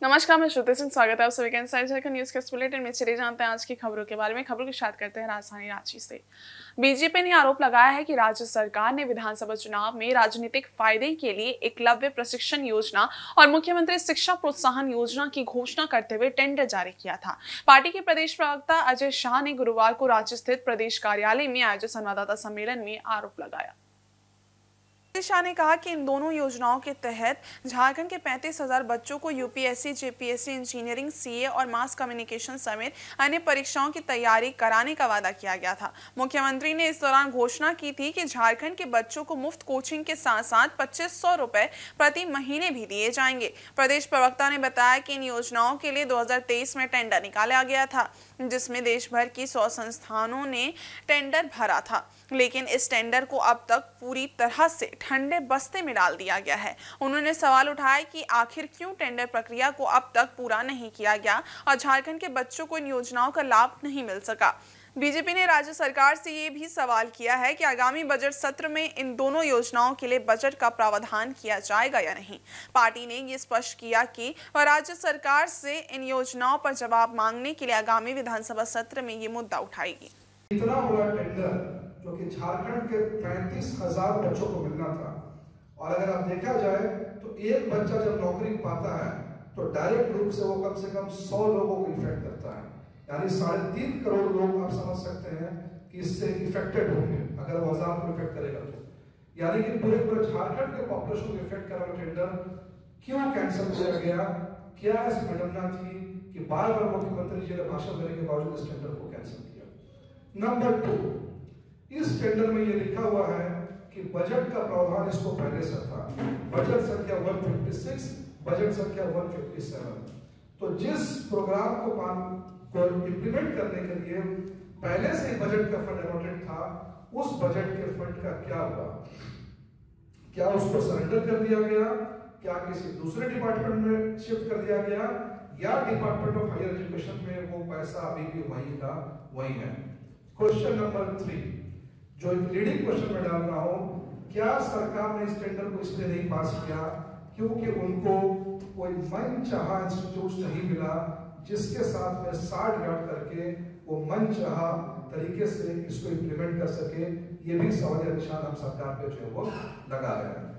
नमस्कार, मैं श्रुति सिंह। स्वागत है आप सभी का इनसाइड झारखंड न्यूज के इस बुलेटिन में। चले जानते हैं आज की खबरों के बारे में। खबरों की शुरुआत करते हैं राजधानी रांची से। बीजेपी ने आरोप लगाया है कि राज्य सरकार ने विधानसभा चुनाव में राजनीतिक फायदे के लिए एकलव्य प्रशिक्षण योजना और मुख्यमंत्री शिक्षा प्रोत्साहन योजना की घोषणा करते हुए टेंडर जारी किया था। पार्टी के प्रदेश प्रवक्ता अजय शाह ने गुरुवार को रांची स्थित प्रदेश कार्यालय में आयोजित संवाददाता सम्मेलन में आरोप लगाया। शाह ने कहा कि इन दोनों योजनाओं के तहत झारखंड के 35,000 बच्चों को यूपीएससी, जेपीएससी, इंजीनियरिंग, सीए और मास कम्युनिकेशन समेत अन्य परीक्षाओं की तैयारी कराने का वादा किया गया था। मुख्यमंत्री ने इस दौरान घोषणा की थी कि झारखंड के बच्चों को मुफ्त कोचिंग के साथ साथ 2,500 रुपए प्रति महीने भी दिए जाएंगे। प्रदेश प्रवक्ता ने बताया कि इन योजनाओं के लिए 2023 में टेंडर निकाला गया था, जिसमें देश भर की 100 संस्थानों ने टेंडर भरा था, लेकिन इस टेंडर को अब तक पूरी तरह से ठंडे बस्ते में डाल दिया गया है। उन्होंने सवाल उठाया कि आखिर क्यों टेंडर प्रक्रिया को अब तक पूरा नहीं किया गया और झारखंड के बच्चों को इन योजनाओं का लाभ नहीं मिल सका। बीजेपी ने राज्य सरकार से ये भी सवाल किया है कि आगामी बजट सत्र में इन दोनों योजनाओं के लिए बजट का प्रावधान किया जाएगा या नहीं। पार्टी ने ये स्पष्ट किया कि वह राज्य सरकार से इन योजनाओं पर जवाब मांगने के लिए आगामी विधानसभा सत्र में ये मुद्दा उठाएगी। इतना बड़ा टेंडर जो कि झारखंड के 35,000 बच्चों को मिलना था, और अगर आप देखा जाए तो एक बच्चा जब नौकरी पाता है तो डायरेक्ट रूप से वो कम से कम 100 लोगों को इफेक्ट करता है, यानी 3.5 करोड़ लोग आप समझ सकते हैं कि इससे इफेक्टेड होंगे अगर वो 1000 को इफेक्ट करेगा तो, यानी कि पूरे झारखंड के पॉपुलेशन को इफेक्ट कर रहा टेंडर क्यों कैंसिल किया गया? क्या इस विडंबना थी कि बार बार मुख्यमंत्री जी ने भाषण देने के बावजूद इस टेंडर को कैंसिल किया? नंबर 2, इस टेंडर में यह लिखा हुआ है कि बजट का प्रावधान इसको पहले से था, बजट संख्या 156, बजट संख्या 157। तो जिस प्रोग्राम को इंप्लीमेंट करने के लिए पहले से ही बजट का फंड अलॉटेड था, उस बजट के फंड का क्या हुआ? क्या उसको सरेंडर कर दिया गया? क्या किसी दूसरे डिपार्टमेंट में शिफ्ट कर दिया गया, या डिपार्टमेंट ऑफ हायर एजुकेशन में वो पैसा अभी भी वही का वही है? क्वेश्चन नंबर 3, जो एक लीडिंग क्वेश्चन में डाल रहा हूं, क्या सरकार ने इस टेंडर को इसलिए नहीं पास किया क्योंकि उनको कोई मनचाहा इंस्टीट्यूट नहीं मिला जिसके साथ में साठ गांठ करके वो मनचाहा तरीके से इसको इंप्लीमेंट कर सके? ये भी सवाल निशान हम सरकार पे जो है वो लगा रहे हैं।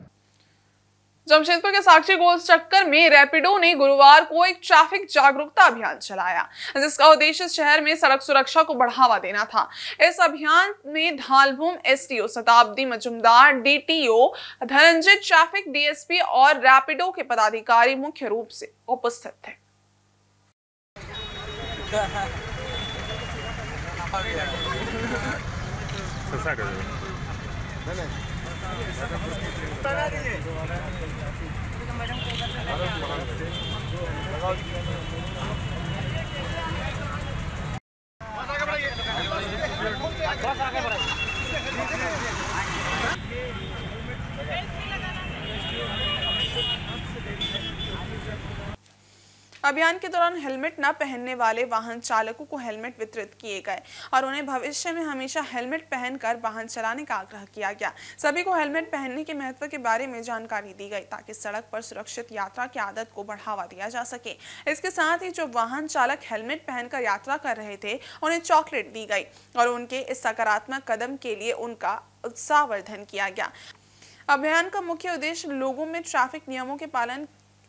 जमशेदपुर के साक्षी गोल चक्कर में रैपिडो ने गुरुवार को एक ट्रैफिक जागरूकता अभियान चलाया, जिसका उद्देश्य शहर में सड़क सुरक्षा को बढ़ावा देना था। इस अभियान में Dhalbhum SDO Shatabdi Majumdar, DTO Dhananjay, traffic DSP और रैपिडो के पदाधिकारी मुख्य रूप से उपस्थित थे। अभियान के दौरान हेलमेट न पहनने वाले वाहन चालकों को हेलमेट वितरित किए गए और उन्हें भविष्य में हमेशा हेलमेट पहनकर वाहन चलाने का आग्रह किया गया। सभी को हेलमेट पहनने के महत्व के बारे में जानकारी दी गई ताकि सड़क पर सुरक्षित यात्रा की आदत को बढ़ावा दिया जा सके। इसके साथ ही जो वाहन चालक हेलमेट पहनकर यात्रा कर रहे थे उन्हें चॉकलेट दी गई और उनके इस सकारात्मक कदम के लिए उनका उत्साहवर्धन किया गया। अभियान का मुख्य उद्देश्य लोगों में ट्रैफिक नियमों के पालन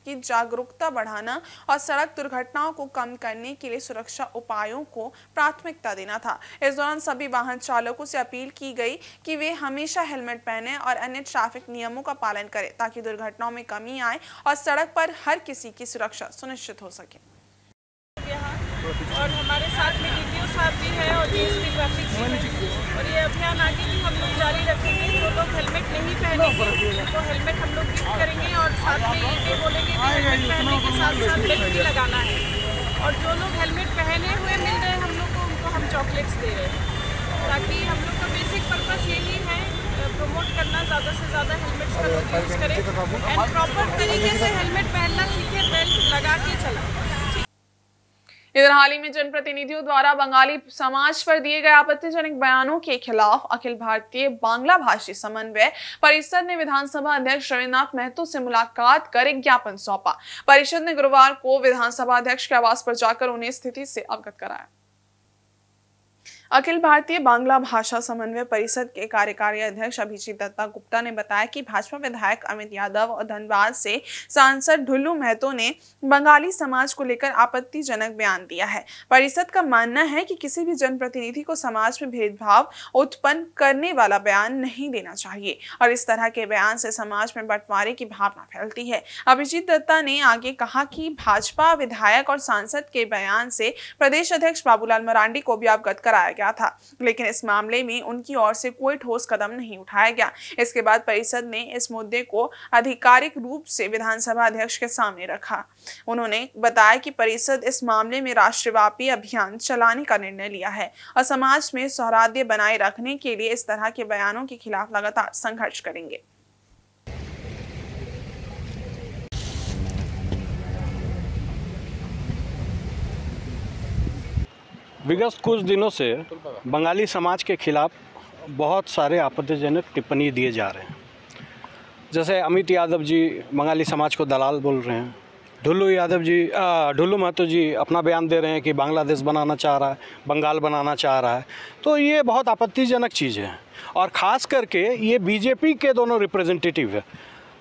की जागरूकता बढ़ाना और सड़क दुर्घटनाओं को कम करने के लिए सुरक्षा उपायों को प्राथमिकता देना था। इस दौरान सभी वाहन चालकों से अपील की गई कि वे हमेशा हेलमेट पहनें और अन्य ट्रैफिक नियमों का पालन करें ताकि दुर्घटनाओं में कमी आए और सड़क पर हर किसी की सुरक्षा सुनिश्चित हो सके। और हमारे साथ में डीटीओ साहब भी है और डीएसपी ट्रैफिक भी है, और ये अभियान आगे भी हम लोग जारी रखेंगे। जो लोग हेलमेट नहीं पहनेंगे तो हेलमेट हम लोग गिफ्ट करेंगे और साथ में ये बोलेंगे कि हेलमेट पहनने के साथ साथ बेल्ट भी लगाना है। और जो लोग हेलमेट पहने हुए मिल रहे हैं हम लोग को, उनको हम चॉकलेट्स दे रहे हैं ताकि हम लोग का बेसिक पर्पस यही है प्रमोट करना, ज़्यादा से ज़्यादा हेलमेट्स का लोग यूज़ करें एंड प्रॉपर तरीके से हेलमेट पहनना सीखे, बेल्ट लगा के चला। इधर हाल ही में जनप्रतिनिधियों द्वारा बंगाली समाज पर दिए गए आपत्तिजनक बयानों के खिलाफ अखिल भारतीय बांग्ला भाषी समन्वय परिषद ने विधानसभा अध्यक्ष रविन्द्रनाथ महतो से मुलाकात कर एक ज्ञापन सौंपा। परिषद ने गुरुवार को विधानसभा अध्यक्ष के आवास पर जाकर उन्हें स्थिति से अवगत कराया। अखिल भारतीय बांग्ला भाषा समन्वय परिषद के कार्यकारी अध्यक्ष अभिजीत दत्ता गुप्ता ने बताया कि भाजपा विधायक अमित यादव और धनबाद से सांसद ढुल्लू महतो ने बंगाली समाज को लेकर आपत्तिजनक बयान दिया है। परिषद का मानना है कि किसी भी जनप्रतिनिधि को समाज में भेदभाव उत्पन्न करने वाला बयान नहीं देना चाहिए और इस तरह के बयान से समाज में बंटवारे की भावना फैलती है। अभिजीत दत्ता ने आगे कहा कि भाजपा विधायक और सांसद के बयान से प्रदेश अध्यक्ष बाबूलाल मरांडी को भी अवगत कराया गया था, लेकिन इस मामले में उनकी ओर से कोई ठोस कदम नहीं उठाया गया। इसके बाद परिषद ने इस मुद्दे को आधिकारिक रूप से विधानसभा अध्यक्ष के सामने रखा। उन्होंने बताया कि परिषद इस मामले में राष्ट्रव्यापी अभियान चलाने का निर्णय लिया है और समाज में सौहार्द बनाए रखने के लिए इस तरह के बयानों के खिलाफ लगातार संघर्ष करेंगे। विगत कुछ दिनों से बंगाली समाज के खिलाफ बहुत सारे आपत्तिजनक टिप्पणी दिए जा रहे हैं। जैसे अमित यादव जी बंगाली समाज को दलाल बोल रहे हैं, ढुल्लू महतो जी अपना बयान दे रहे हैं कि बांग्लादेश बनाना चाह रहा है, बंगाल बनाना चाह रहा है। तो ये बहुत आपत्तिजनक चीज़ है और ख़ास करके ये बीजेपी के दोनों रिप्रेजेंटेटिव है।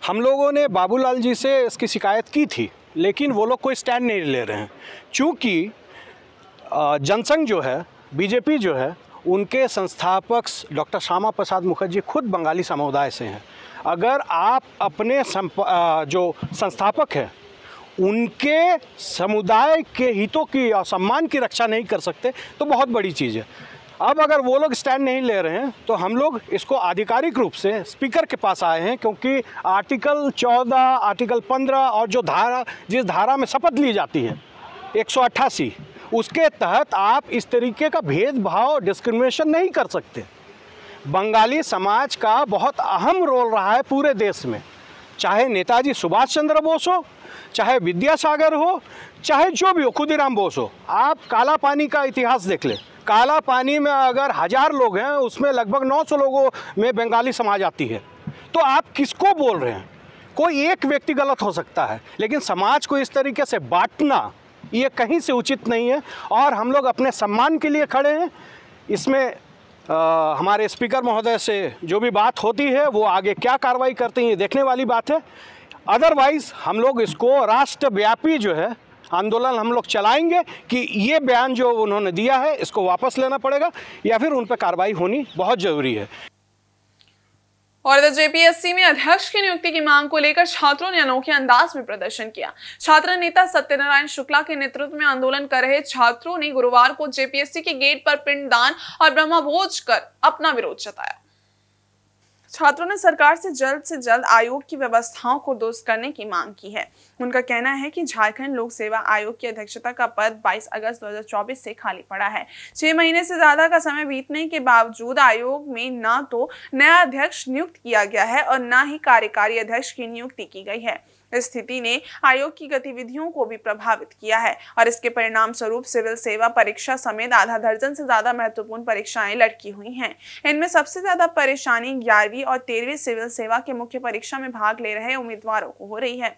हम लोगों ने बाबूलाल जी से इसकी शिकायत की थी, लेकिन वो लोग कोई स्टैंड नहीं ले रहे हैं। चूँकि जनसंघ जो है, बीजेपी जो है, उनके संस्थापक डॉक्टर श्यामा प्रसाद मुखर्जी खुद बंगाली समुदाय से हैं। अगर आप अपने जो संस्थापक हैं उनके समुदाय के हितों की और सम्मान की रक्षा नहीं कर सकते तो बहुत बड़ी चीज़ है। अब अगर वो लोग स्टैंड नहीं ले रहे हैं तो हम लोग इसको आधिकारिक रूप से स्पीकर के पास आए हैं, क्योंकि आर्टिकल 14, आर्टिकल 15 और जो जिस धारा में शपथ ली जाती है 188, उसके तहत आप इस तरीके का भेदभाव डिस्क्रिमिनेशन नहीं कर सकते। बंगाली समाज का बहुत अहम रोल रहा है पूरे देश में, चाहे नेताजी सुभाष चंद्र बोस हो, चाहे विद्यासागर हो, चाहे जो भी हो, खुदीराम बोस हो। आप काला पानी का इतिहास देख लें। काला पानी में अगर 1000 लोग हैं, उसमें लगभग 900 लोगों में बंगाली समाज आती है। तो आप किसको बोल रहे हैं? कोई एक व्यक्ति गलत हो सकता है, लेकिन समाज को इस तरीके से बांटना ये कहीं से उचित नहीं है और हम लोग अपने सम्मान के लिए खड़े हैं। इसमें हमारे स्पीकर महोदय से जो भी बात होती है वो आगे क्या कार्रवाई करते हैं ये देखने वाली बात है। अदरवाइज़ हम लोग इसको राष्ट्रव्यापी जो है आंदोलन हम लोग चलाएंगे कि ये बयान जो उन्होंने दिया है इसको वापस लेना पड़ेगा या फिर उन पर कार्रवाई होनी बहुत ज़रूरी है। और इधर जेपीएससी में अध्यक्ष की नियुक्ति की मांग को लेकर छात्रों ने अनोखे अंदाज में प्रदर्शन किया। छात्र नेता सत्यनारायण शुक्ला के नेतृत्व में आंदोलन कर रहे छात्रों ने गुरुवार को जेपीएससी के गेट पर पिंडदान और ब्रह्मभोज कर अपना विरोध जताया। छात्रों ने सरकार से जल्द आयोग की व्यवस्थाओं को दुरुस्त करने की मांग की है। उनका कहना है कि झारखंड लोक सेवा आयोग की अध्यक्षता का पद 22 अगस्त 2024 से खाली पड़ा है। 6 महीने से ज्यादा का समय बीतने के बावजूद आयोग में न तो नया अध्यक्ष नियुक्त किया गया है और न ही कार्यकारी अध्यक्ष की नियुक्ति की गई है। इस स्थिति ने आयोग की गतिविधियों को भी प्रभावित किया है और इसके परिणाम स्वरूप सिविल सेवा परीक्षा समेत आधा दर्जन से ज्यादा महत्वपूर्ण परीक्षाएं लटकी हुई हैं। इनमें सबसे ज्यादा परेशानी 11वीं और 13वीं सिविल सेवा के मुख्य परीक्षा में भाग ले रहे उम्मीदवारों को हो रही है।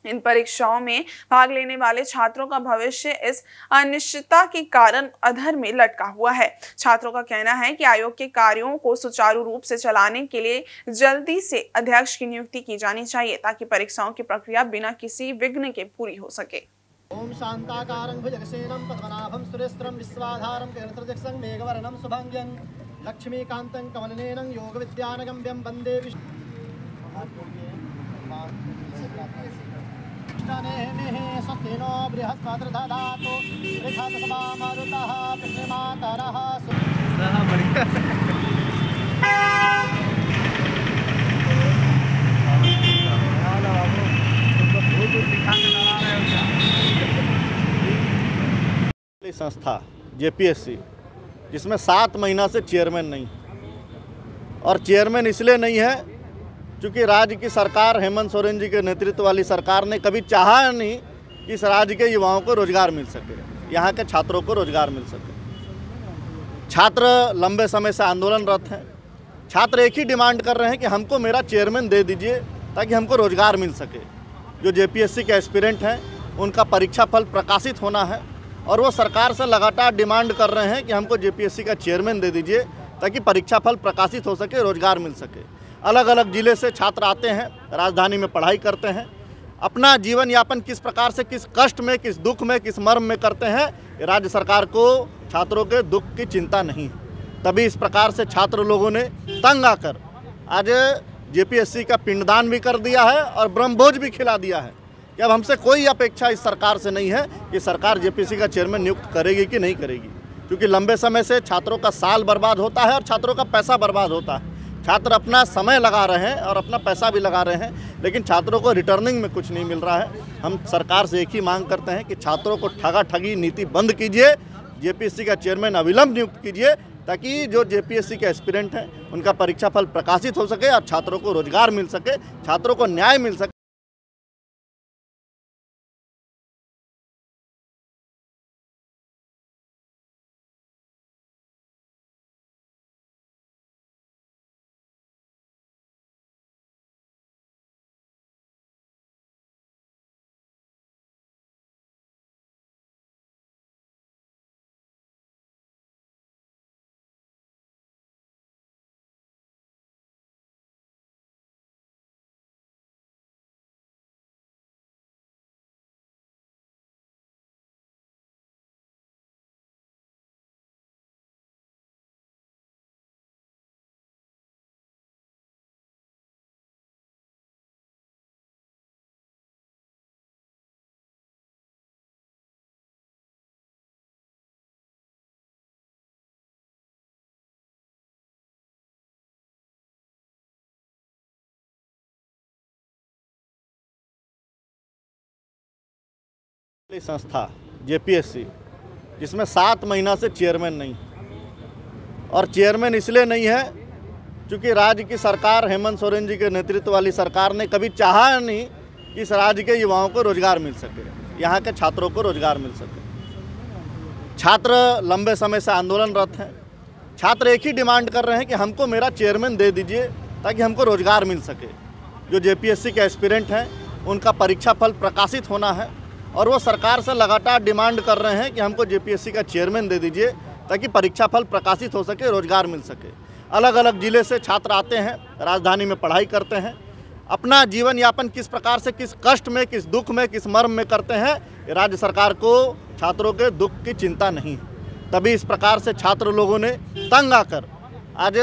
इन परीक्षाओं में भाग लेने वाले छात्रों का भविष्य इस अनिश्चितता के कारण अधर में लटका हुआ है। छात्रों का कहना है कि आयोग के कार्यों को सुचारू रूप से चलाने के लिए जल्दी से अध्यक्ष की नियुक्ति की जानी चाहिए ताकि परीक्षाओं की प्रक्रिया बिना किसी विघ्न के पूरी हो सके। ओम शांताकारं भुजगसेनं पद्मनाभं सुरेस्त्रं विश्वाधारं केरत्रजक्सं मेघवर्णं शुभांग्यं लक्ष्मीकान्तं कमलनेनं योगविद्यानगम्यं वन्दे स्वस्तिनो बृहस्पतिर्दधातु बृहस्पतिर्मारुतः पितृमातरः संस्था जेपीएससी जिसमें 7 महीना से चेयरमैन नहीं, और चेयरमैन इसलिए नहीं है क्योंकि राज्य की सरकार हेमंत सोरेन जी के नेतृत्व वाली सरकार ने कभी चाहा नहीं कि इस राज्य के युवाओं को रोजगार मिल सके। यहाँ के छात्रों को रोजगार मिल सके। छात्र लंबे समय से आंदोलनरत हैं। छात्र एक ही डिमांड कर रहे हैं कि हमको मेरा चेयरमैन दे दीजिए ताकि हमको रोजगार मिल सके। जो जेपीएससी के एस्पिरेंट हैं उनका परीक्षा फल प्रकाशित होना है और वो सरकार से लगातार डिमांड कर रहे हैं कि हमको जेपीएससी का चेयरमैन दे दीजिए ताकि परीक्षा फल प्रकाशित हो सके, रोजगार मिल सके। अलग अलग ज़िले से छात्र आते हैं, राजधानी में पढ़ाई करते हैं। अपना जीवन यापन किस प्रकार से, किस कष्ट में, किस दुख में, किस मर्म में करते हैं, राज्य सरकार को छात्रों के दुख की चिंता नहीं है। तभी इस प्रकार से छात्र लोगों ने तंग आकर आज जेपीएससी का पिंडदान भी कर दिया है और ब्रह्मभोज भी खिला दिया है कि अब हमसे कोई अपेक्षा इस सरकार से नहीं है कि सरकार जेपीएससी का चेयरमैन नियुक्त करेगी कि नहीं करेगी, क्योंकि लंबे समय से छात्रों का साल बर्बाद होता है और छात्रों का पैसा बर्बाद होता है। छात्र अपना समय लगा रहे हैं और अपना पैसा भी लगा रहे हैं, लेकिन छात्रों को रिटर्निंग में कुछ नहीं मिल रहा है। हम सरकार से एक ही मांग करते हैं कि छात्रों को ठगा ठगी नीति बंद कीजिए, जेपीएससी का चेयरमैन अविलंब नियुक्त कीजिए ताकि जो जेपीएससी के एस्पिरेंट हैं उनका परीक्षा फल प्रकाशित हो सके और छात्रों को रोजगार मिल सके, छात्रों को न्याय मिल सके। संस्था जेपीएससी जिसमें 7 महीना से चेयरमैन नहीं, और चेयरमैन इसलिए नहीं है क्योंकि राज्य की सरकार, हेमंत सोरेन जी के नेतृत्व वाली सरकार ने कभी चाहा नहीं कि इस राज्य के युवाओं को रोजगार मिल सके, यहाँ के छात्रों को रोजगार मिल सके। छात्र लंबे समय से आंदोलनरत हैं। छात्र एक ही डिमांड कर रहे हैं कि हमको मेरा चेयरमैन दे दीजिए ताकि हमको रोजगार मिल सके। जो जेपीएससी के एस्पिरेंट हैं उनका परीक्षा फल प्रकाशित होना है और वो सरकार से लगातार डिमांड कर रहे हैं कि हमको जेपीएससी का चेयरमैन दे दीजिए ताकि परीक्षा फल प्रकाशित हो सके, रोजगार मिल सके। अलग अलग ज़िले से छात्र आते हैं, राजधानी में पढ़ाई करते हैं। अपना जीवन यापन किस प्रकार से, किस कष्ट में, किस दुख में, किस मर्म में करते हैं, राज्य सरकार को छात्रों के दुख की चिंता नहीं है। तभी इस प्रकार से छात्र लोगों ने तंग आकर आज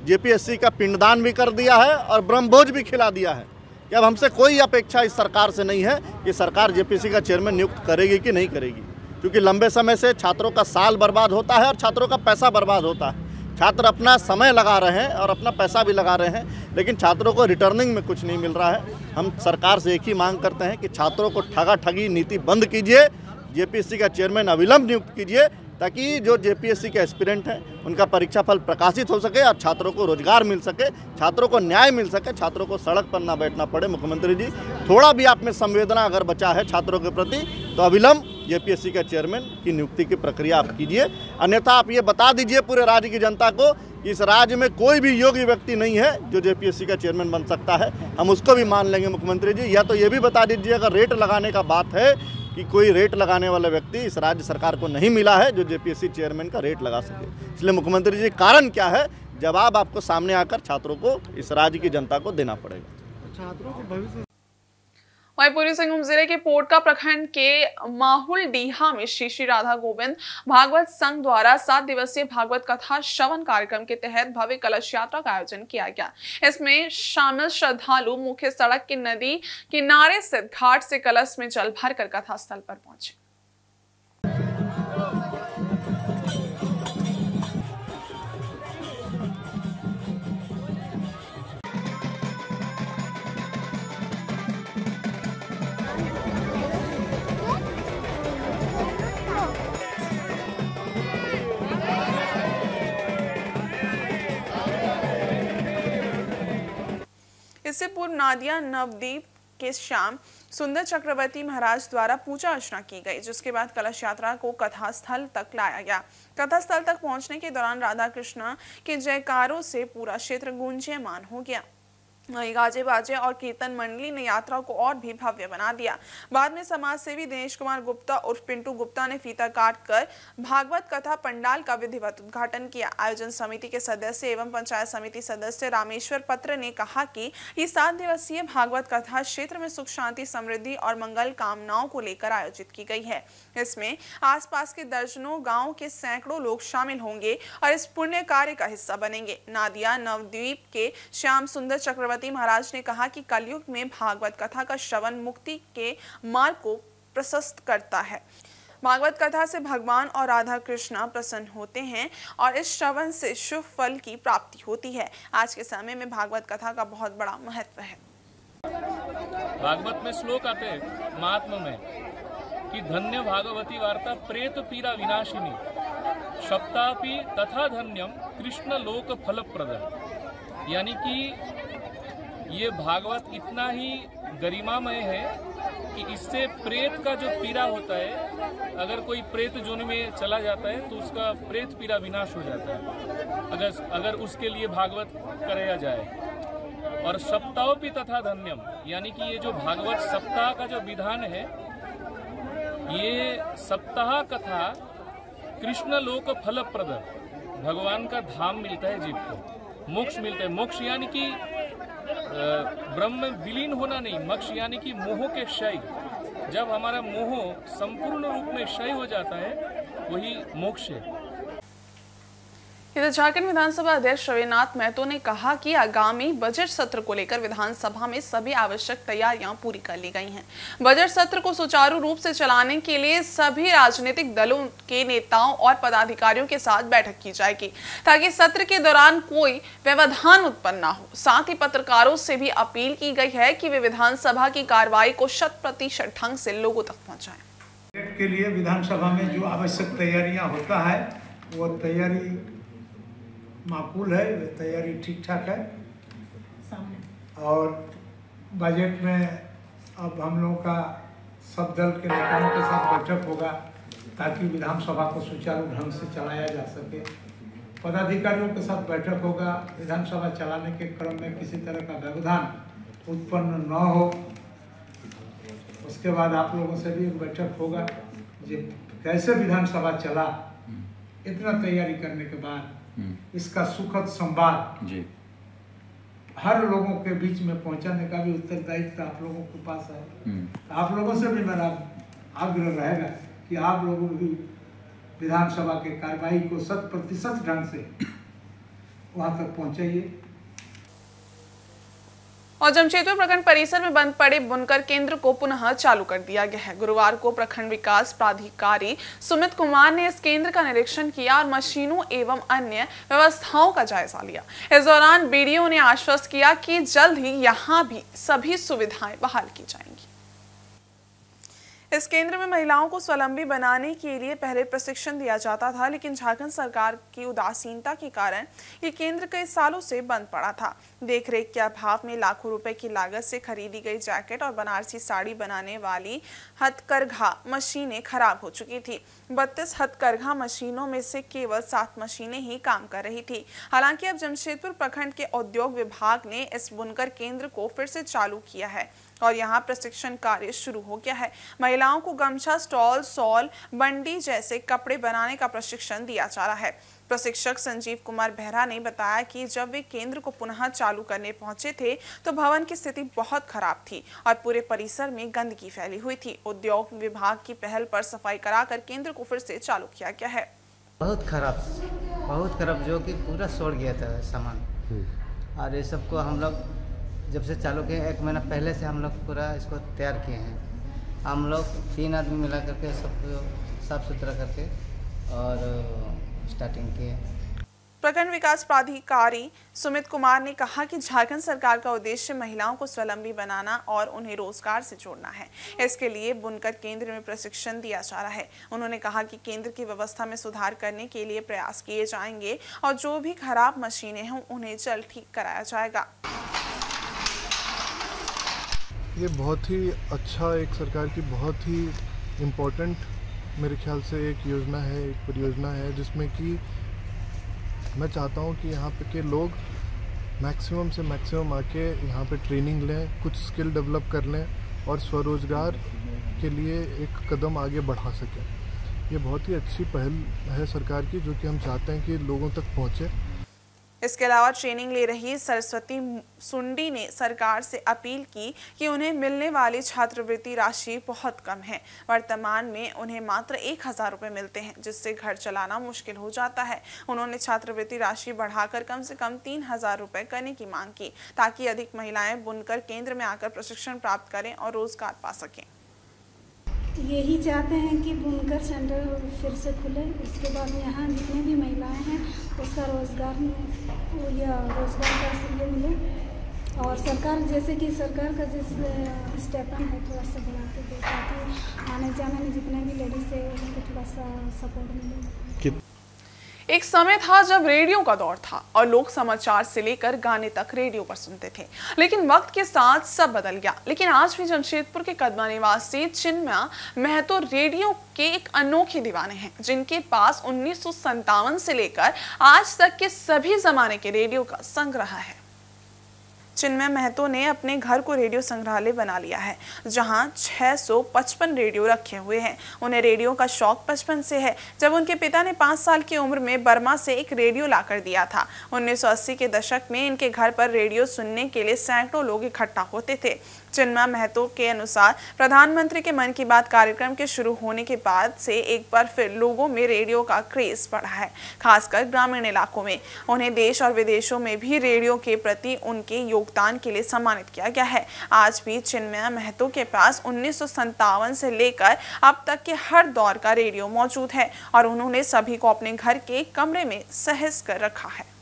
जेपीएससी का पिंडदान भी कर दिया है और ब्रह्मभोज भी खिला दिया है कि अब हमसे कोई अपेक्षा इस सरकार से नहीं है कि सरकार जेपीएससी का चेयरमैन नियुक्त करेगी कि नहीं करेगी, क्योंकि लंबे समय से छात्रों का साल बर्बाद होता है और छात्रों का पैसा बर्बाद होता है। छात्र अपना समय लगा रहे हैं और अपना पैसा भी लगा रहे हैं, लेकिन छात्रों को रिटर्निंग में कुछ नहीं मिल रहा है। हम सरकार से एक ही मांग करते हैं कि छात्रों को ठगा ठगी नीति बंद कीजिए, जेपीएससी का चेयरमैन अविलंब नियुक्त कीजिए ताकि जो जेपीएससी के एस्पिरेंट हैं उनका परीक्षा फल प्रकाशित हो सके और छात्रों को रोजगार मिल सके, छात्रों को न्याय मिल सके, छात्रों को सड़क पर ना बैठना पड़े। मुख्यमंत्री जी, थोड़ा भी आप में संवेदना अगर बचा है छात्रों के प्रति तो अविलंब जेपीएससी का चेयरमैन की नियुक्ति की प्रक्रिया आप कीजिए, अन्यथा आप ये बता दीजिए पूरे राज्य की जनता को कि इस राज्य में कोई भी योग्य व्यक्ति नहीं है जो जेपीएससी का चेयरमैन बन सकता है। हम उसको भी मान लेंगे मुख्यमंत्री जी। या तो ये भी बता दीजिए अगर रेट लगाने का बात है कि कोई रेट लगाने वाला व्यक्ति इस राज्य सरकार को नहीं मिला है जो जेपीएससी चेयरमैन का रेट लगा सके। इसलिए मुख्यमंत्री जी, कारण क्या है, जवाब आपको सामने आकर छात्रों को, इस राज्य की जनता को देना पड़ेगा। छात्रों के भविष्य वहीं पूर्वी सिंहभूम जिले के पोटका प्रखंड के माहुल डीहा में श्री श्री राधा गोविंद भागवत संघ द्वारा 7 दिवसीय भागवत कथा श्रवण कार्यक्रम के तहत भव्य कलश यात्रा का आयोजन किया गया। इसमें शामिल श्रद्धालु मुख्य सड़क के नदी किनारे स्थित घाट से कलश में जल भरकर कथा स्थल पर पहुंचे। इससे पूर्व नादिया नवदीप के श्याम सुंदर चक्रवर्ती महाराज द्वारा पूजा अर्चना की गई, जिसके बाद कलश यात्रा को कथा स्थल तक लाया गया। कथा स्थल तक पहुंचने के दौरान राधा कृष्ण के जयकारों से पूरा क्षेत्र गूंजयमान हो गया। वहीं गाजे बाजे और कीर्तन मंडली ने यात्रा को और भी भव्य बना दिया। बाद में समाज सेवी दिनेश कुमार गुप्ता उर्फ पिंटू गुप्ता ने फीता काट कर भागवत कथा पंडाल का विधिवत उद्घाटन किया। आयोजन समिति के सदस्य एवं पंचायत समिति सदस्य रामेश्वर पत्र ने कहा कि ये 7 दिवसीय भागवत कथा क्षेत्र में सुख शांति समृद्धि और मंगल कामनाओं को लेकर आयोजित की गई है। इसमें आसपास के दर्जनों गाँव के सैकड़ों लोग शामिल होंगे और इस पुण्य कार्य का हिस्सा बनेंगे। नादिया नवद्वीप के श्याम सुंदर चक्रवर्ती महाराज ने कहा कि कलयुग में भागवत कथा का श्रवण मुक्ति के मार्ग को प्रशस्त करता है। भागवत कथा से भगवान और राधा कृष्ण प्रसन्न होते हैं और इस श्रवण से शुभ फल की प्राप्ति होती है। आज के समय में भागवत कथा का बहुत बड़ा महत्व है। भागवत में श्लोक आते हैं महात्मा में कि धन्य भागवती वार्ता प्रेत पीरा विनाशिनी सप्तापि तथा धन्यम कृष्ण लोक फलप्रद। यानी कि ये भागवत इतना ही गरिमामय है कि इससे प्रेत का जो पीड़ा होता है, अगर कोई प्रेत जोनि में चला जाता है तो उसका प्रेत पीड़ा विनाश हो जाता है अगर उसके लिए भागवत कराया जाए। और सप्ताहोपि तथा धन्यम, यानी कि ये जो भागवत सप्ताह का जो विधान है, ये सप्ताह कथा कृष्ण लोक फलप्रद, भगवान का धाम मिलता है जीव को, मोक्ष मिलता है। मोक्ष यानी कि ब्रह्म में विलीन होना नहीं, मोक्ष यानी कि मोह के क्षय। जब हमारा मोह संपूर्ण रूप में क्षय हो जाता है, वही मोक्ष है। इधर झारखंड विधानसभा अध्यक्ष रविनाथ महतो ने कहा कि आगामी बजट सत्र को लेकर विधानसभा में सभी आवश्यक तैयारियां पूरी कर ली गई हैं। बजट सत्र को सुचारू रूप से चलाने के लिए सभी राजनीतिक दलों के नेताओं और पदाधिकारियों के साथ बैठक की जाएगी, ताकि सत्र के दौरान कोई व्यवधान उत्पन्न न हो। साथ ही पत्रकारों से भी अपील की गई है कि वे विधानसभा की कार्रवाई को 100% ढंग से लोगों तक पहुँचाएं। बजट के लिए विधानसभा में जो आवश्यक तैयारियां होता है, वो तैयारी माकूल है, वे तैयारी ठीक ठाक है। और बजट में अब हम लोगों का सब दल के नेताओं के साथ बैठक होगा, ताकि विधानसभा को सुचारू ढंग से चलाया जा सके। पदाधिकारियों के साथ बैठक होगा, विधानसभा चलाने के क्रम में किसी तरह का व्यवधान उत्पन्न न हो। उसके बाद आप लोगों से भी एक बैठक होगा, जो कैसे विधानसभा चला। इतना तैयारी करने के बाद इसका सुखद संवाद हर लोगों के बीच में पहुंचाने का भी उत्तरदायित्व आप लोगों के पास है। आप लोगों से भी मेरा आग्रह रहेगा कि आप लोगों भी विधानसभा के कार्रवाई को 100% ढंग से वहां तक पहुंचाइए। और जमशेदपुर प्रखंड परिसर में बंद पड़े बुनकर केंद्र को पुनः चालू कर दिया गया है। गुरुवार को प्रखंड विकास प्राधिकारी सुमित कुमार ने इस केंद्र का निरीक्षण किया और मशीनों एवं अन्य व्यवस्थाओं का जायजा लिया। इस दौरान बीडीओ ने आश्वस्त किया कि जल्द ही यहां भी सभी सुविधाएं बहाल की जाएंगी। इस केंद्र में महिलाओं को स्वावलंबी बनाने के लिए पहले प्रशिक्षण दिया जाता था, लेकिन झारखंड सरकार की उदासीनता के कारण ये केंद्र कई सालों से बंद पड़ा था। देखरेख के अभाव में लाखों रुपए की लागत से खरीदी गई जैकेट और बनारसी साड़ी बनाने वाली हथकरघा मशीनें खराब हो चुकी थी। 32 हथकरघा मशीनों में से केवल 7 मशीनें ही काम कर रही थी। हालांकि अब जमशेदपुर प्रखंड के उद्योग विभाग ने इस बुनकर केंद्र को फिर से चालू किया है और यहाँ प्रशिक्षण कार्य शुरू हो गया है। महिलाओं को गमछा, स्टॉल, शॉल, बंडी जैसे कपड़े बनाने का प्रशिक्षण दिया जा रहा है। प्रशिक्षक संजीव कुमार बेहरा ने बताया कि जब वे केंद्र को पुनः चालू करने पहुंचे थे तो भवन की स्थिति बहुत खराब थी और पूरे परिसर में गंदगी फैली हुई थी। उद्योग विभाग की पहल पर सफाई कराकर केंद्र को फिर से चालू किया गया है। बहुत खराब जो कि पूरा सड़ गया था सामान। और ये सबको हम लोग जब से चालू किए 1 महीना पहले से हम लोग पूरा इसको तैयार किए हैं। हम लोग 3 आदमी मिला करके सबको साफ सुथरा करके और स्टार्टिंग किए। प्रखंड विकास प्राधिकारी सुमित कुमार ने कहा कि झारखंड सरकार का उद्देश्य महिलाओं को स्वावलंबी बनाना और उन्हें रोजगार से जोड़ना है। इसके लिए बुनकर केंद्र में प्रशिक्षण दिया जा रहा है। उन्होंने कहा कि केंद्र की व्यवस्था में सुधार करने के लिए प्रयास किए जाएंगे और जो भी खराब मशीनें हों उन्हें जल्द ठीक कराया जाएगा। ये बहुत ही अच्छा, एक सरकार की बहुत ही इम्पोर्टेंट मेरे ख्याल से एक योजना है, एक परियोजना है, जिसमें कि मैं चाहता हूँ कि यहाँ पे के लोग मैक्सिमम से मैक्सिमम आके यहाँ पे ट्रेनिंग लें, कुछ स्किल डेवलप कर लें और स्वरोजगार के लिए एक कदम आगे बढ़ा सकें। ये बहुत ही अच्छी पहल है सरकार की, जो कि हम चाहते हैं कि लोगों तक पहुँचे। इसके अलावा ट्रेनिंग ले रही सरस्वती सुंडी ने सरकार से अपील की कि उन्हें मिलने वाली छात्रवृत्ति राशि बहुत कम है। वर्तमान में उन्हें मात्र 1000 रुपये मिलते हैं, जिससे घर चलाना मुश्किल हो जाता है। उन्होंने छात्रवृत्ति राशि बढ़ाकर कम से कम 3000 रुपये करने की मांग की, ताकि अधिक महिलाएं बुनकर केंद्र में आकर प्रशिक्षण प्राप्त करें और रोजगार पा सकें। यही चाहते हैं कि बुनकर सेंटर फिर से खुले, उसके बाद यहाँ जितने भी महिलाएं हैं उसका रोज़गार या रोज़गार का ये मिले, और सरकार जैसे कि सरकार का जिस स्टेपन है थोड़ा सा बढ़ाते दे, ताकि आने जाने में जितने भी लेडीज़ है उनको थोड़ा सा सपोर्ट मिले। एक समय था जब रेडियो का दौर था और लोग समाचार से लेकर गाने तक रेडियो पर सुनते थे, लेकिन वक्त के साथ सब बदल गया। लेकिन आज भी जमशेदपुर के कदमा निवासी चिन्मय महतो रेडियो के एक अनोखे दीवाने हैं, जिनके पास 1957 से लेकर आज तक के सभी जमाने के रेडियो का संग्रह है। चिन्मय महतो ने अपने घर को रेडियो संग्रहालय बना लिया है, जहां 655 रेडियो रखे हुए हैं। उन्हें रेडियो का शौक बचपन से है, जब उनके पिता ने 5 साल की उम्र में बर्मा से एक रेडियो लाकर दिया था। 1980 के दशक में इनके घर पर रेडियो सुनने के लिए सैकड़ों लोग इकट्ठा होते थे। चिन्मय महतो के अनुसार प्रधानमंत्री के मन की बात कार्यक्रम के शुरू होने के बाद से एक बार फिर लोगों में रेडियो का क्रेज बढ़ा है, खासकर ग्रामीण इलाकों में। उन्हें देश और विदेशों में भी रेडियो के प्रति उनके योगदान के लिए सम्मानित किया गया है। आज भी चिन्मय महतो के पास 1957 से लेकर अब तक के हर दौर का रेडियो मौजूद है और उन्होंने सभी को अपने घर के कमरे में सहेज कर रखा है।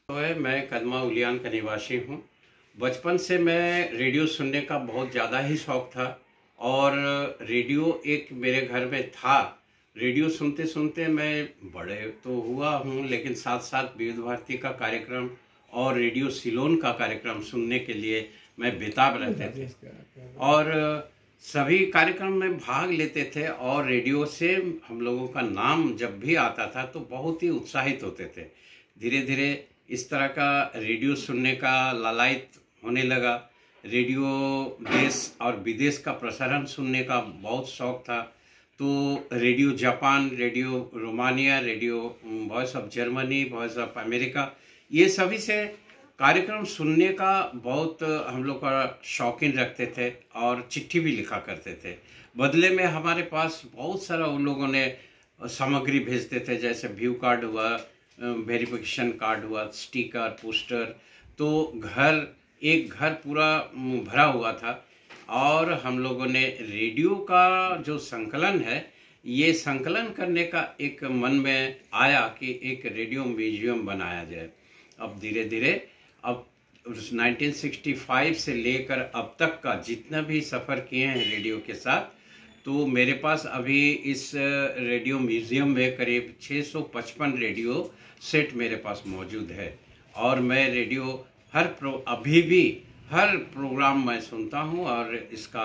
मैं कदमा उलियान का निवासी हूँ। बचपन से मैं रेडियो सुनने का बहुत ज़्यादा ही शौक़ था और रेडियो एक मेरे घर में था। रेडियो सुनते सुनते मैं बड़े तो हुआ हूँ, लेकिन साथ साथ विविध भारती का कार्यक्रम और रेडियो सिलोन का कार्यक्रम सुनने के लिए मैं बेताब रहते थे और सभी कार्यक्रम में भाग लेते थे। और रेडियो से हम लोगों का नाम जब भी आता था तो बहुत ही उत्साहित होते थे। धीरे धीरे इस तरह का रेडियो सुनने का लालायित होने लगा। रेडियो देश और विदेश का प्रसारण सुनने का बहुत शौक़ था। तो radio Japan, radio Romania, radio voice of Germany, voice of America, ये सभी से कार्यक्रम सुनने का बहुत हम लोग का शौकीन रखते थे और चिट्ठी भी लिखा करते थे। बदले में हमारे पास बहुत सारा उन लोगों ने सामग्री भेजते थे, जैसे व्यू कार्ड हुआ, वेरिफिकेशन कार्ड हुआ, स्टिकर, पोस्टर। तो एक घर पूरा भरा हुआ था और हम लोगों ने रेडियो का जो संकलन है, ये संकलन करने का एक मन में आया कि एक रेडियो म्यूजियम बनाया जाए। अब धीरे धीरे अब 1965 से लेकर अब तक का जितना भी सफ़र किए हैं रेडियो के साथ, तो मेरे पास अभी इस रेडियो म्यूज़ियम में करीब 655 रेडियो सेट मेरे पास मौजूद है और मैं रेडियो अभी भी हर प्रोग्राम में सुनता हूं और इसका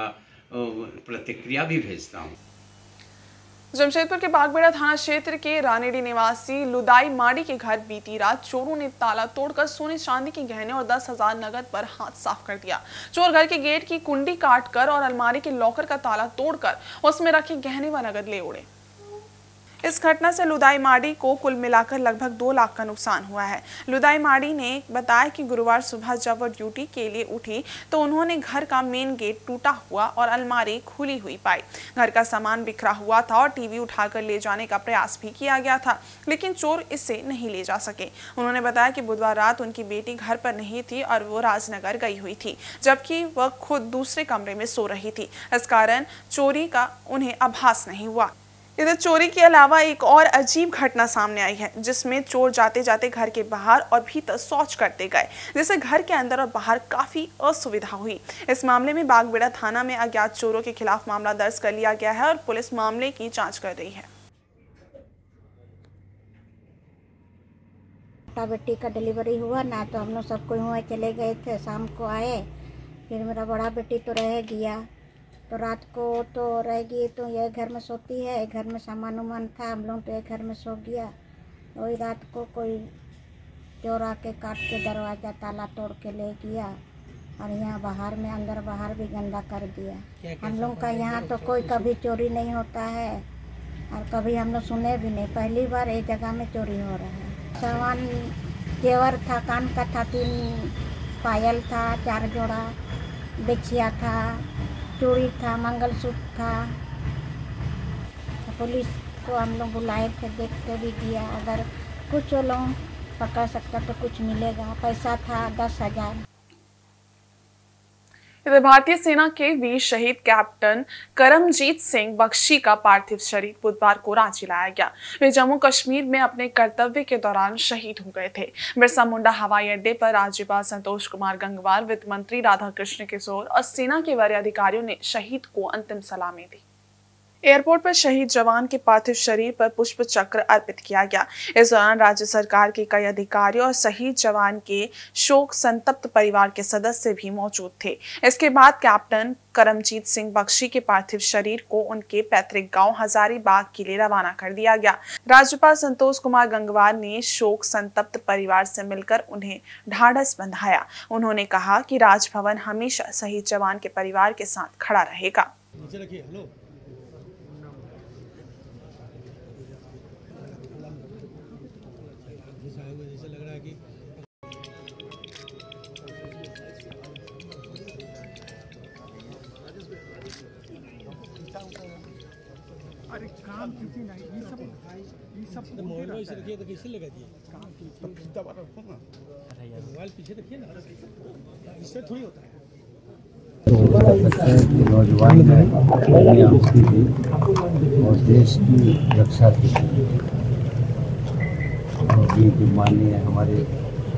प्रतिक्रिया भी भेजता हूं। जमशेदपुर के बागबेड़ा थाना क्षेत्र के रानेडी निवासी लुदाई माड़ी के घर बीती रात चोरों ने ताला तोड़कर सोने चांदी के गहने और 10,000 नगद पर हाथ साफ कर दिया। चोर घर के गेट की कुंडी काटकर और अलमारी के लॉकर का ताला तोड़कर उसमें रखे गहने व नगद ले उड़े। इस घटना से लुदाई माड़ी को कुल मिलाकर लगभग 2 लाख का नुकसान हुआ है। लुदाई माड़ी ने बताया कि गुरुवार सुबह जब वो ड्यूटी के लिए उठी तो उन्होंने घर का मेन गेट टूटा हुआ और अलमारी खुली हुई पाई। घर का सामान बिखरा हुआ था और टीवी उठाकर ले जाने का प्रयास भी किया गया था, लेकिन चोर इसे नहीं ले जा सके। उन्होंने बताया कि बुधवार रात उनकी बेटी घर पर नहीं थी और वो राजनगर गई हुई थी, जबकि वह खुद दूसरे कमरे में सो रही थी। इस कारण चोरी का उन्हें आभास नहीं हुआ। इधर चोरी के अलावा एक और अजीब घटना सामने आई है, जिसमें चोर जाते जाते घर के बाहर और भीतर शौच करते गए, जिससे घर के अंदर और बाहर काफी असुविधा हुई। इस मामले में बागबेड़ा थाना में अज्ञात चोरों के खिलाफ मामला दर्ज कर लिया गया है और पुलिस मामले की जांच कर रही है। बेटी का डिलीवरी हुआ ना, तो हम लोग सब कोई हुए चले गए थे, शाम को आए। फिर मेरा बड़ा बेटी तो रह गया, तो रात को तो रह गई, तो यह घर में सोती है, घर में सामान उमान था, हम लोग तो एक घर में सो गया। वही रात को कोई चोर आके काट के दरवाज़ा ताला तोड़ के ले गया और यहाँ बाहर में अंदर बाहर भी गंदा कर दिया। हम लोग का यहाँ तो कोई कभी चोरी नहीं होता है और कभी हम लोग सुने भी नहीं, पहली बार एक जगह में चोरी हो रहा है। सामान जेवर था, कान का था, 3 पायल था, 4 जोड़ा बिछिया था, चूड़ी था, मंगलसूत्र था। पुलिस को हम लोग बुलाए थे, देख के भी दिया, अगर कुछ लोग पकड़ सकता तो कुछ मिलेगा। पैसा था 10,000। इधर भारतीय सेना के वीर शहीद कैप्टन करमजीत सिंह बख्शी का पार्थिव शरीर बुधवार को रांची लाया गया। वे जम्मू कश्मीर में अपने कर्तव्य के दौरान शहीद हो गए थे। बिरसा मुंडा हवाई अड्डे पर राज्यपाल संतोष कुमार गंगवार, वित्त मंत्री राधाकृष्ण किशोर और सेना के वरीय अधिकारियों ने शहीद को अंतिम सलामी दी। एयरपोर्ट पर शहीद जवान के पार्थिव शरीर पर पुष्प चक्र अर्पित किया गया। इस दौरान राज्य सरकार के कई अधिकारियों और शहीद जवान के शोक संतप्त परिवार के सदस्य भी मौजूद थे। इसके बाद कैप्टन करमजीत सिंह बख्शी के पार्थिव शरीर को उनके पैतृक गांव हजारीबाग के लिए रवाना कर दिया गया। राज्यपाल संतोष कुमार गंगवार ने शोक संतप्त परिवार से मिलकर उन्हें ढाढ़स बंधाया। उन्होंने कहा कि राजभवन हमेशा शहीद जवान के परिवार के साथ खड़ा रहेगा। अरे काम किसी नहीं, ये सब मोबाइल से रखिए तो कैसे लगा दिए काम की तो सीधा बात रखो ना। अरे यार मोबाइल पीछे रखिए ना, इससे थोड़ी होता है। नौजवान और देश की रक्षा की जो माननीय हमारे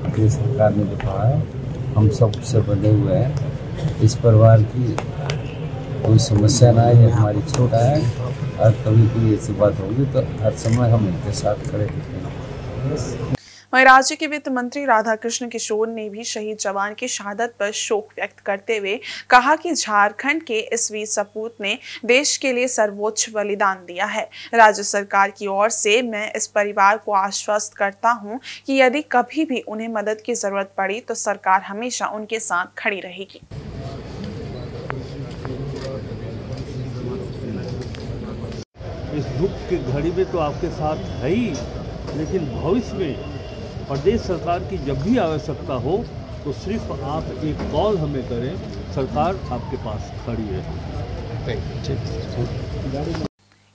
देश सरकार ने जो कहा है, हम सब उससे बंधे हुए हैं। इस परिवार की कोई समस्या ना है, हमारी छोटा है और कभी भी ऐसी बात होगी तो हर समय हम इनके साथ खड़े दिखेंगे। वहीं राज्य के वित्त मंत्री राधाकृष्ण किशोर ने भी शहीद जवान की शहादत पर शोक व्यक्त करते हुए कहा कि झारखंड के इस वीर सपूत ने देश के लिए सर्वोच्च बलिदान दिया है। राज्य सरकार की ओर से मैं इस परिवार को आश्वस्त करता हूं कि यदि कभी भी उन्हें मदद की जरूरत पड़ी तो सरकार हमेशा उनके साथ खड़ी रहेगी। इस दुख की घड़ी में तो आपके साथ है ही, लेकिन भविष्य में प्रदेश सरकार की जब भी आवश्यकता हो तो सिर्फ आप एक कॉल हमें करें, सरकार आपके पास खड़ी है।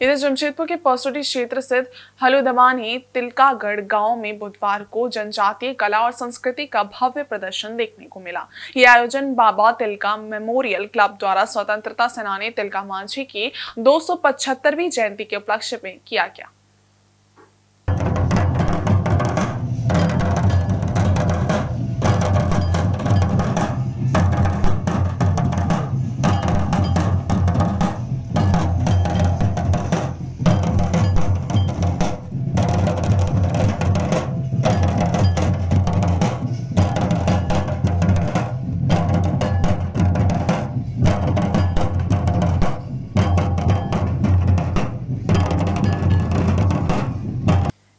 इधर जमशेदपुर के पसोटी क्षेत्र स्थित हलुदवानी तिलकागढ़ गांव में बुधवार को जनजातीय कला और संस्कृति का भव्य प्रदर्शन देखने को मिला। यह आयोजन बाबा तिलका मेमोरियल क्लब द्वारा स्वतंत्रता सेनानी तिलका मांझी की 275वीं जयंती के उपलक्ष्य में किया गया।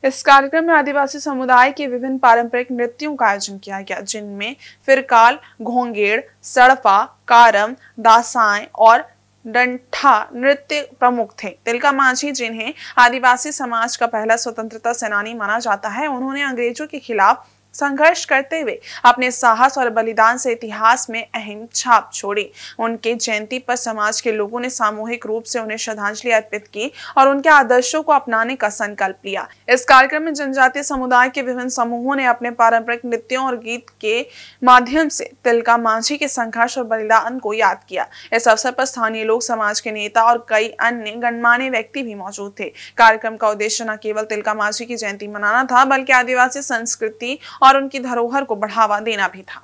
इस कार्यक्रम में आदिवासी समुदाय के विभिन्न पारंपरिक नृत्यों का आयोजन किया गया, जिनमें फिरकाल, घोंगेड़, सड़फा, कारम, दासाएं और डंठा नृत्य प्रमुख थे। तिलका मांझी, जिन्हें आदिवासी समाज का पहला स्वतंत्रता सेनानी माना जाता है, उन्होंने अंग्रेजों के खिलाफ संघर्ष करते हुए अपने साहस और बलिदान से इतिहास में अहम छाप छोड़ी। उनके जयंती पर समाज के लोगों ने सामूहिक रूप से उन्हें श्रद्धांजलि अर्पित की और उनके आदर्शों को अपनाने का संकल्प लिया। इस कार्यक्रम में जनजातीय समुदाय के विभिन्न समूहों ने अपने पारंपरिक नृत्यों और गीत के माध्यम से तिलका मांझी के संघर्ष और बलिदान को याद किया। इस अवसर पर स्थानीय लोग, समाज के नेता और कई अन्य गणमान्य व्यक्ति भी मौजूद थे। कार्यक्रम का उद्देश्य न केवल तिलका मांझी की जयंती मनाना था, बल्कि आदिवासी संस्कृति और उनकी धरोहर को बढ़ावा देना भी था।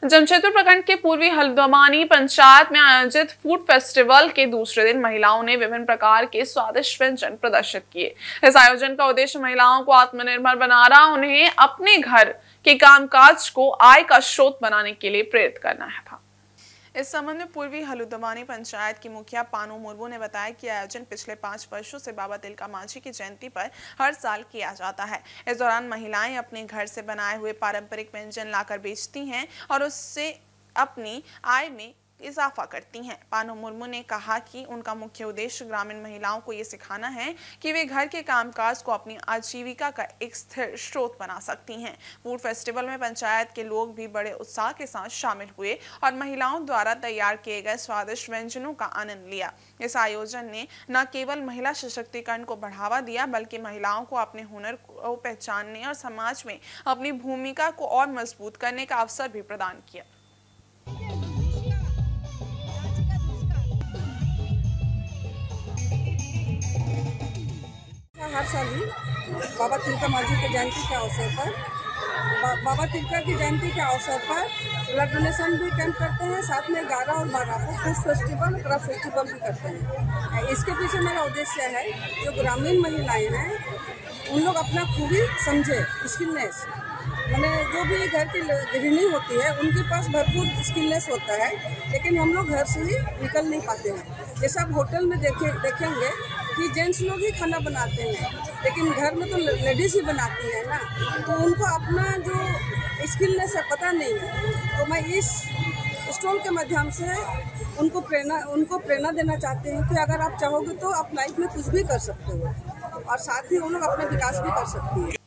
जमशेदपुर प्रखंड के पूर्वी हल्द्वानी पंचायत में आयोजित फूड फेस्टिवल के दूसरे दिन महिलाओं ने विभिन्न प्रकार के स्वादिष्ट व्यंजन प्रदर्शित किए। इस आयोजन का उद्देश्य महिलाओं को आत्मनिर्भर बनाना, उन्हें अपने घर के कामकाज को आय का स्रोत बनाने के लिए प्रेरित करना था। इस संबंध में पूर्वी हल्द्वानी पंचायत की मुखिया पानू मुर्मू ने बताया कि आयोजन पिछले 5 वर्षों से बाबा तिलका मांझी की जयंती पर हर साल किया जाता है। इस दौरान महिलाएं अपने घर से बनाए हुए पारंपरिक व्यंजन लाकर बेचती हैं और उससे अपनी आय में इजाफा करती हैं। पानू मुर्मू ने कहा कि उनका मुख्य उद्देश्य ग्रामीण महिलाओं को ये सिखाना है कि वे घर के कामकाज को अपनी आजीविका का एक स्थिर स्रोत बना सकती हैं। फूड फेस्टिवल में पंचायत के लोग भी बड़े उत्साह के साथ शामिल हुए और महिलाओं द्वारा तैयार किए गए स्वादिष्ट व्यंजनों का आनंद लिया। इस आयोजन ने न केवल महिला सशक्तिकरण को बढ़ावा दिया, बल्कि महिलाओं को अपने हुनर को पहचानने और समाज में अपनी भूमिका को और मजबूत करने का अवसर भी प्रदान किया। हर साल ही बाबा तिलका मांझी के जयंती के अवसर पर बाबा तिलका की जयंती के अवसर पर ब्लड डोनेशन भी कैंप करते हैं। साथ में 11 और 12 को फूड फेस्टिवल, क्राफ्ट फेस्टिवल भी करते हैं। इसके पीछे मेरा उद्देश्य है जो ग्रामीण महिलाएं हैं उन लोग अपना खूबी समझे, स्किलनेस, मैंने जो भी घर की गृहिणी होती है उनके पास भरपूर स्किलनेस होता है, लेकिन हम लोग घर से ही निकल नहीं पाते हैं। जैसे आप होटल में देखेंगे कि जेंट्स लोग ही खाना बनाते हैं, लेकिन घर में तो लेडीज ही बनाती है ना, तो उनको अपना जो स्किलनेस है पता नहीं है। तो मैं इस स्टॉल के माध्यम से उनको प्रेरणा देना चाहते हैं कि अगर आप चाहोगे तो आप लाइफ में कुछ भी कर सकते हो और साथ ही उन लोग अपना विकास भी कर सकती है।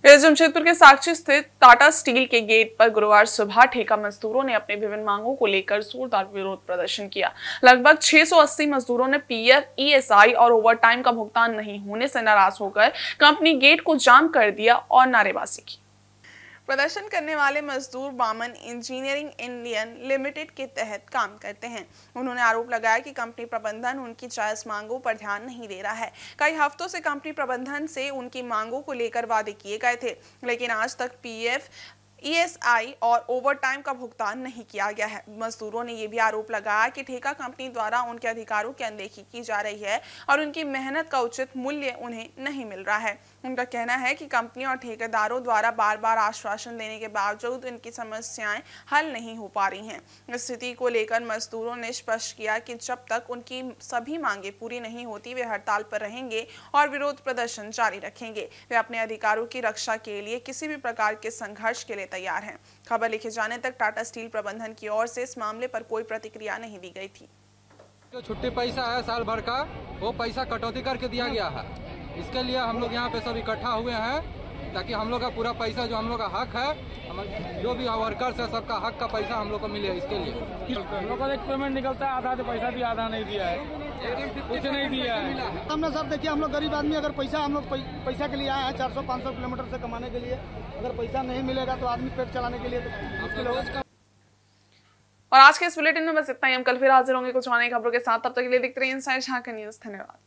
जमशेदपुर के साक्षी स्थित टाटा स्टील के गेट पर गुरुवार सुबह ठेका मजदूरों ने अपने विभिन्न मांगों को लेकर जोरदार विरोध प्रदर्शन किया। लगभग 680 मजदूरों ने पीएफ, ईएसआई और ओवरटाइम का भुगतान नहीं होने से नाराज होकर कंपनी गेट को जाम कर दिया और नारेबाजी की। प्रदर्शन करने वाले मजदूर बामन इंजीनियरिंग इंडियन लिमिटेड के तहत काम करते हैं। उन्होंने आरोप लगाया कि कंपनी प्रबंधन उनकी जायज मांगों पर ध्यान नहीं दे रहा है। कई हफ्तों से कंपनी प्रबंधन से उनकी मांगों को लेकर वादे किए गए थे, लेकिन आज तक पीएफ, ईएसआई और ओवरटाइम का भुगतान नहीं किया गया है। मजदूरों ने यह भी आरोप लगाया कि ठेका कंपनी द्वारा उनके अधिकारों की अनदेखी की जा रही है और उनकी मेहनत का उचित मूल्य उन्हें नहीं मिल रहा है। उनका कहना है कि कंपनी और ठेकेदारों द्वारा बार बार आश्वासन देने के बावजूद उनकी समस्याएं हल नहीं हो पा रही हैं। इस स्थिति को लेकर मजदूरों ने स्पष्ट किया कि जब तक उनकी सभी मांगे पूरी नहीं होती वे हड़ताल पर रहेंगे और विरोध प्रदर्शन जारी रखेंगे। वे अपने अधिकारों की रक्षा के लिए किसी भी प्रकार के संघर्ष के लिए तैयार हैं। खबर लिखे जाने तक टाटा स्टील प्रबंधन की ओर से इस मामले पर कोई प्रतिक्रिया नहीं दी गई थी। जो छुट्टी पैसा है साल भर का, वो पैसा कटौती करके दिया गया है। इसके लिए हम लोग यहाँ पे सब इकट्ठा हुए हैं ताकि हम लोग का पूरा पैसा जो हम लोग का हक है, जो भी वर्कर्स है सबका हक का पैसा हम लोग को मिले। इसके लिए हम लोग का एक पेमेंट निकलता है, आधा तो पैसा दिया, आधा नहीं दिया है। कुछ नहीं दिया है। हमने सर देखिए, हम लोग गरीब आदमी, अगर पैसा हम लोग पैसा के लिए आए हैं 400-500 किलोमीटर से कमाने के लिए, अगर पैसा नहीं मिलेगा तो आदमी पेट चलाने के लिए तो मुश्किल होगा। और आज के इस बुलेटिन में बस इतना ही। हम कल फिर हाजिर होंगे कुछ और नई खबरों के साथ। तब तक के लिए देखते रहिए इनसाइड झारखंड न्यूज़। धन्यवाद।